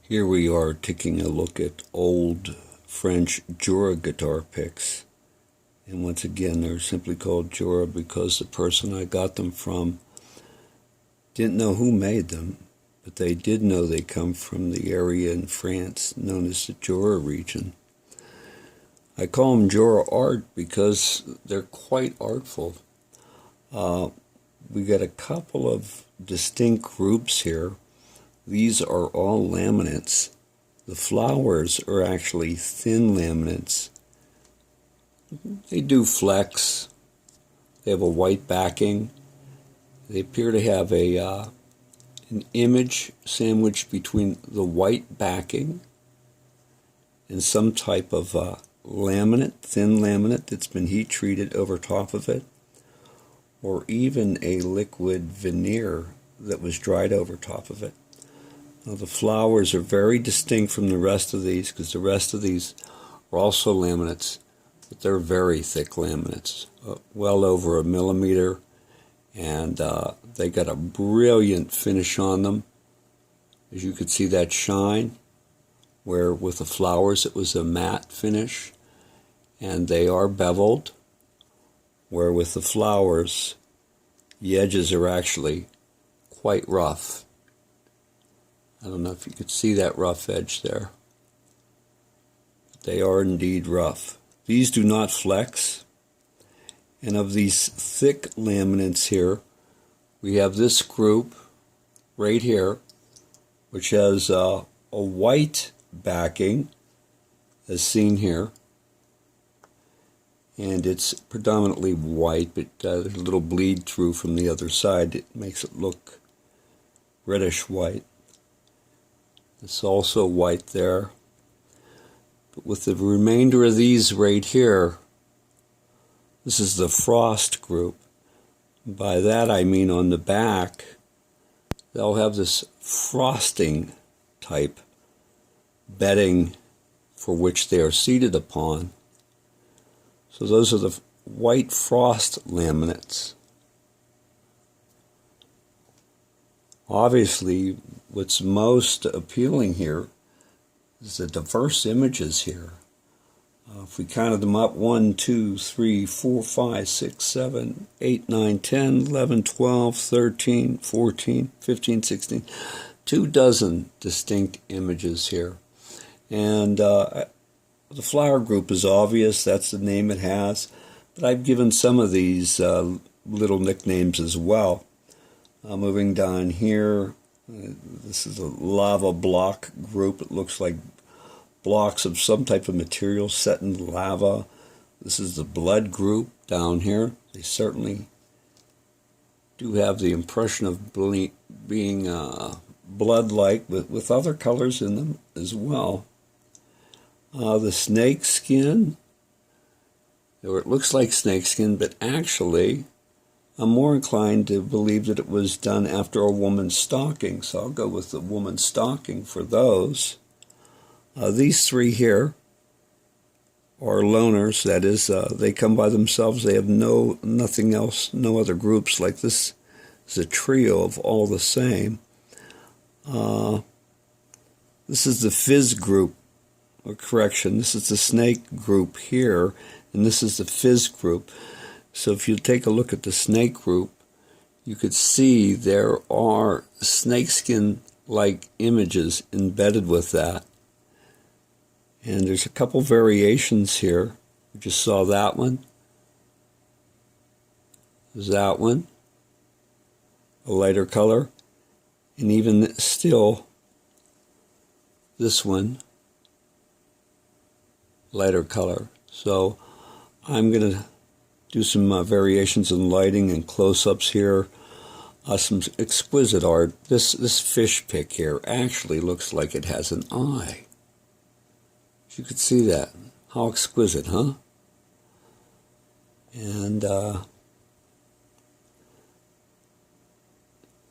Here we are taking a look at old French Jura guitar picks. And once again, they're simply called Jura because the person I got them from didn't know who made them, but they did know they come from the area in France known as the Jura region. I call them Jura art because they're quite artful. We got a couple of distinct groups here. These are all laminates. The flowers are actually thin laminates. They do flex. They have a white backing. They appear to have an image sandwiched between the white backing and some type of laminate, thin laminate that's been heat treated over top of it, or even a liquid veneer that was dried over top of it. Now, the flowers are very distinct from the rest of these because the rest of these are also laminates, but they're very thick laminates, well over a millimeter, and they got a brilliant finish on them. As you can see that shine, where with the flowers it was a matte finish, and they are beveled, where with the flowers the edges are actually quite rough. I don't know if you could see that rough edge there. They are indeed rough. These do not flex. And of these thick laminates here, we have this group right here, which has a white backing, as seen here. And it's predominantly white, but there's a little bleed through from the other side. It makes it look reddish white. It's also white there. But with the remainder of these right here, this is the frost group. By that I mean on the back, they'll have this frosting type bedding for which they are seated upon. So those are the white frost laminates. Obviously, what's most appealing here is the diverse images here. If we counted them up, 1, 2, 3, 4, 5, 6, 7, 8, 9, 10, 11, 12, 13, 14, 15, 16, 2 dozen distinct images here. And the flower group is obvious, that's the name it has, but I've given some of these little nicknames as well. Moving down here, this is a lava block group. It looks like blocks of some type of material set in lava. This is the blood group down here. They certainly do have the impression of being blood-like, with other colors in them as well. The snakeskin, or it looks like snakeskin, but actually I'm more inclined to believe that it was done after a woman's stocking, so I'll go with the woman's stocking for those. These three here are loners, that is, they come by themselves. They have nothing else, no other groups. Like this is a trio of all the same. This is the fizz group, or correction, this is the snake group here, and this is the fizz group. So if you take a look at the snake group, you could see there are snakeskin-like images embedded with that. And there's a couple variations here. We just saw that one. There's that one, a lighter color, and even still, this one, lighter color. So I'm going to do some variations in lighting and close-ups here. Some exquisite art. This fish pick here actually looks like it has an eye. You could see that. How exquisite, huh? And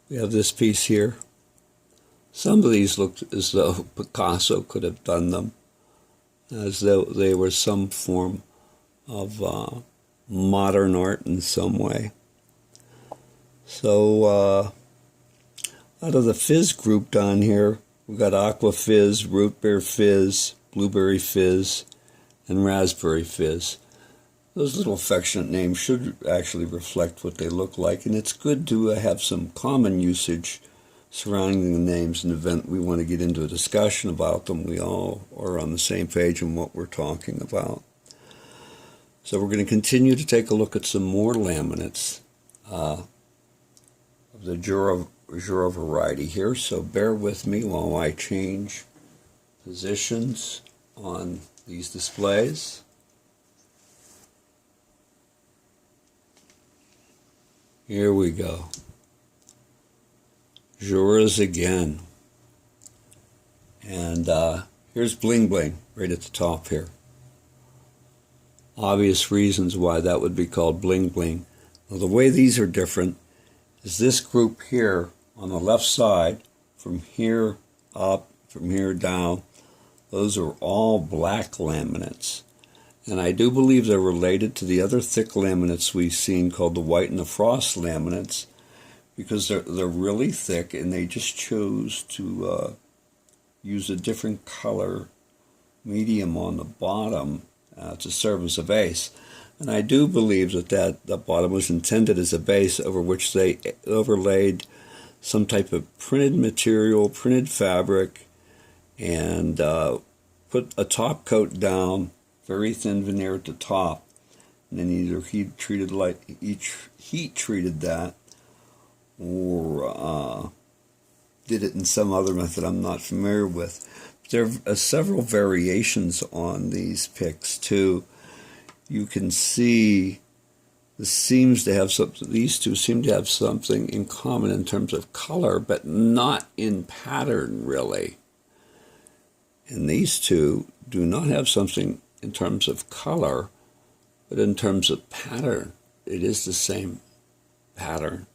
we have this piece here. Some of these look as though Picasso could have done them, as though they were some form of modern art in some way. So out of the fizz group down here, We've got Aqua Fizz, Root Beer Fizz, Blueberry Fizz, and Raspberry Fizz. Those little affectionate names should actually reflect what they look like, and it's good to have some common usage surrounding the names in the event we want to get into a discussion about them. We all are on the same page in what we're talking about. So we're going to continue to take a look at some more laminates of the Jura variety here. So bear with me while I change positions on these displays. Here we go. Juras again. And here's Bling Bling right at the top here. Obvious reasons why that would be called Bling Bling. Now, the way these are different is this group here on the left side, from here up, from here down, those are all black laminates. And I do believe they're related to the other thick laminates we've seen called the White and the Frost laminates, because they're really thick and they just chose to use a different color medium on the bottom to serve as a base. And I do believe that the bottom was intended as a base over which they overlaid some type of printed material, printed fabric, and put a top coat down, very thin veneer at the top, and then either heat treated that, or did it in some other method I'm not familiar with. There are several variations on these picks too. You can see these two seem to have something in common in terms of color, but not in pattern really. And these two do not have something in terms of color, but in terms of pattern. It is the same pattern.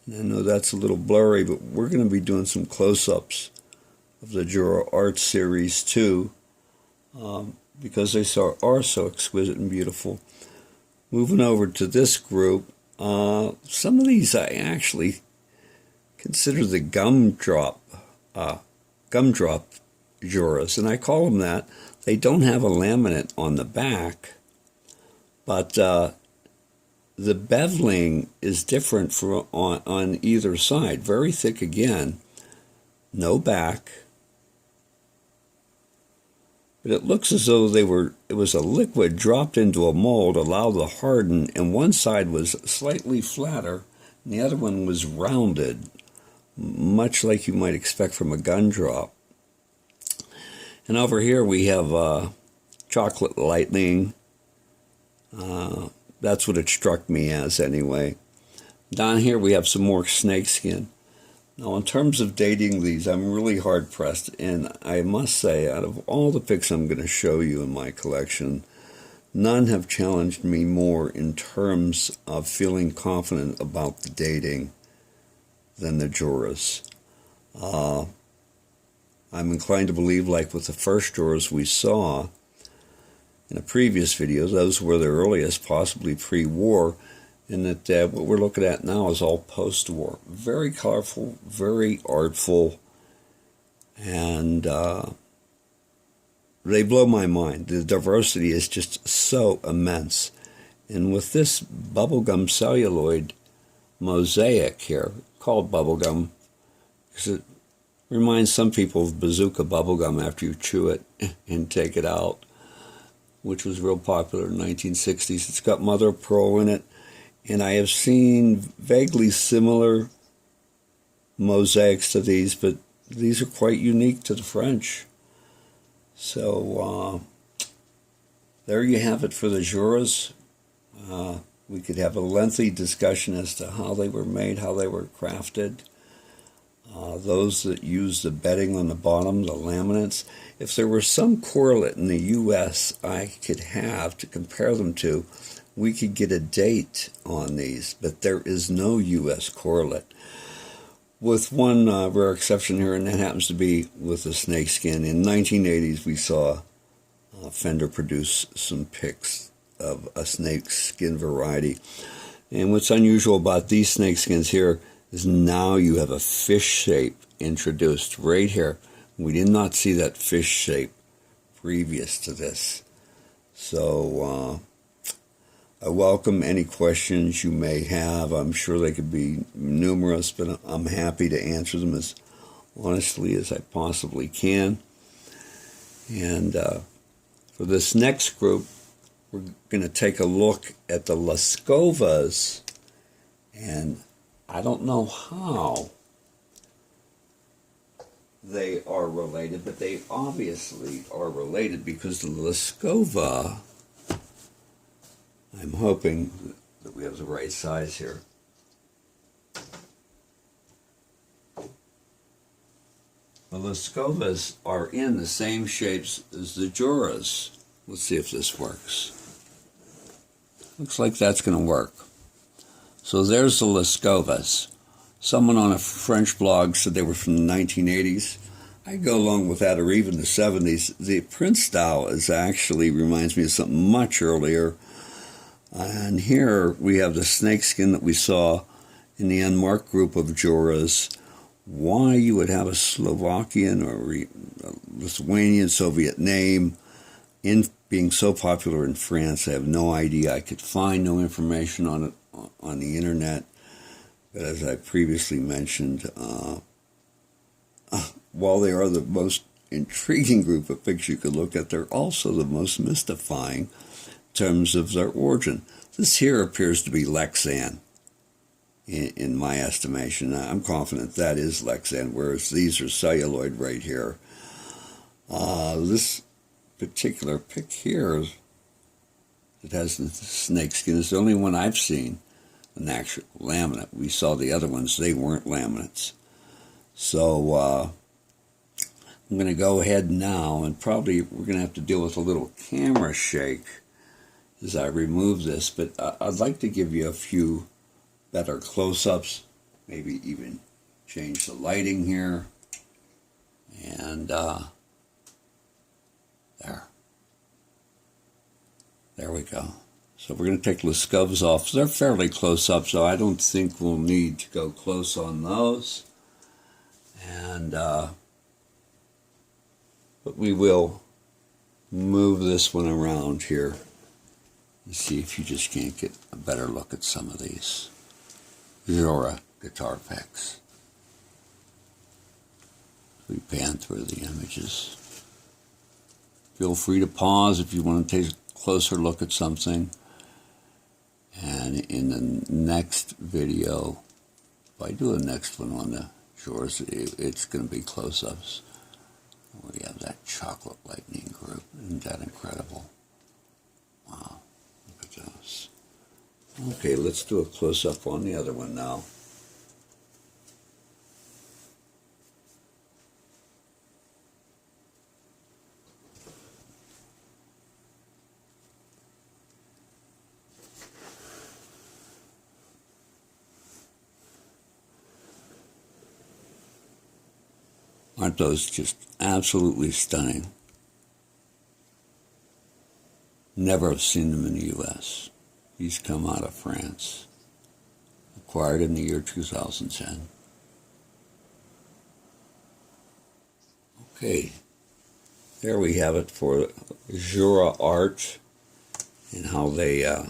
And I know that's a little blurry, but we're going to be doing some close-ups of the Jura Art Series too, because they are so exquisite and beautiful. Moving over to this group, some of these I actually consider the gumdrop Juras, and I call them that. They don't have a laminate on the back, but the beveling is different on either side. Very thick again, no back. But it looks as though it was a liquid dropped into a mold, allowed to harden, and one side was slightly flatter, and the other one was rounded, much like you might expect from a gumdrop. And over here we have chocolate lightning. That's what it struck me as anyway. Down here we have some more snakeskin. Now, in terms of dating these, I'm really hard-pressed, and I must say, out of all the picks I'm going to show you in my collection, none have challenged me more in terms of feeling confident about the dating than the Juras. I'm inclined to believe, like with the first Juras we saw in a previous video, those were the earliest, possibly pre-war, and that what we're looking at now is all post-war. Very colorful, very artful, and they blow my mind. The diversity is just so immense. And with this bubblegum celluloid mosaic here, called bubblegum, because it reminds some people of bazooka bubblegum after you chew it and take it out, which was real popular in the 1960s. It's got mother of pearl in it. And I have seen vaguely similar mosaics to these, but these are quite unique to the French. So there you have it for the Juras. We could have a lengthy discussion as to how they were made, how they were crafted. Those that use the bedding on the bottom, the laminates. If there were some correlate in the U.S. I could have to compare them to, we could get a date on these, but there is no U.S. correlate. With one rare exception here, and that happens to be with the snakeskin. In the 1980s, we saw Fender produce some picks of a snakeskin variety. And what's unusual about these snakeskins here is now you have a fish shape introduced right here. We did not see that fish shape previous to this. So I welcome any questions you may have. I'm sure they could be numerous, but I'm happy to answer them as honestly as I possibly can. And for this next group, we're going to take a look at the Liskovas, and I don't know how they are related, but they obviously are related because the Liskova, I'm hoping that we have the right size here. The Liskovas are in the same shapes as the Juras. Let's see if this works. Looks like that's going to work. So there's the Liskovas. Someone on a French blog said they were from the 1980s. I go along with that, or even the 70s. The print style actually reminds me of something much earlier. And here we have the snakeskin that we saw in the unmarked group of Juras. Why you would have a Slovakian or a Lithuanian Soviet name in being so popular in France, I have no idea. I could find no information on it on the internet. But as I previously mentioned, while they are the most intriguing group of pigs you could look at, they're also the most mystifying in terms of their origin. This here appears to be Lexan, in my estimation. I'm confident that is Lexan, whereas these are celluloid right here. This particular pick here that has the snakeskin is the only one I've seen an actual laminate. We saw the other ones, they weren't laminates. So I'm going to go ahead now, and probably we're going to have to deal with a little camera shake as I remove this, but I'd like to give you a few better close-ups, maybe even change the lighting here, and there we go. So we're going to take Liskovas off. They're fairly close up, so I don't think we'll need to go close on those. And but we will move this one around here and see if you just can't get a better look at some of these Jura guitar picks. We pan through the images. Feel free to pause if you want to take a closer look at something. And in the next video, if I do a next one on the Juras, it's going to be close-ups. We have that chocolate lightning group. Isn't that incredible? Wow, look at those. Okay, let's do a close-up on the other one now. Aren't those just absolutely stunning? Never have seen them in the U.S. These come out of France. Acquired in the year 2010. Okay, there we have it for Jura art and how they are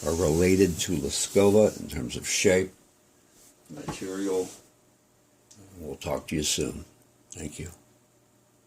related to Liskova in terms of shape, material. We'll talk to you soon. Thank you.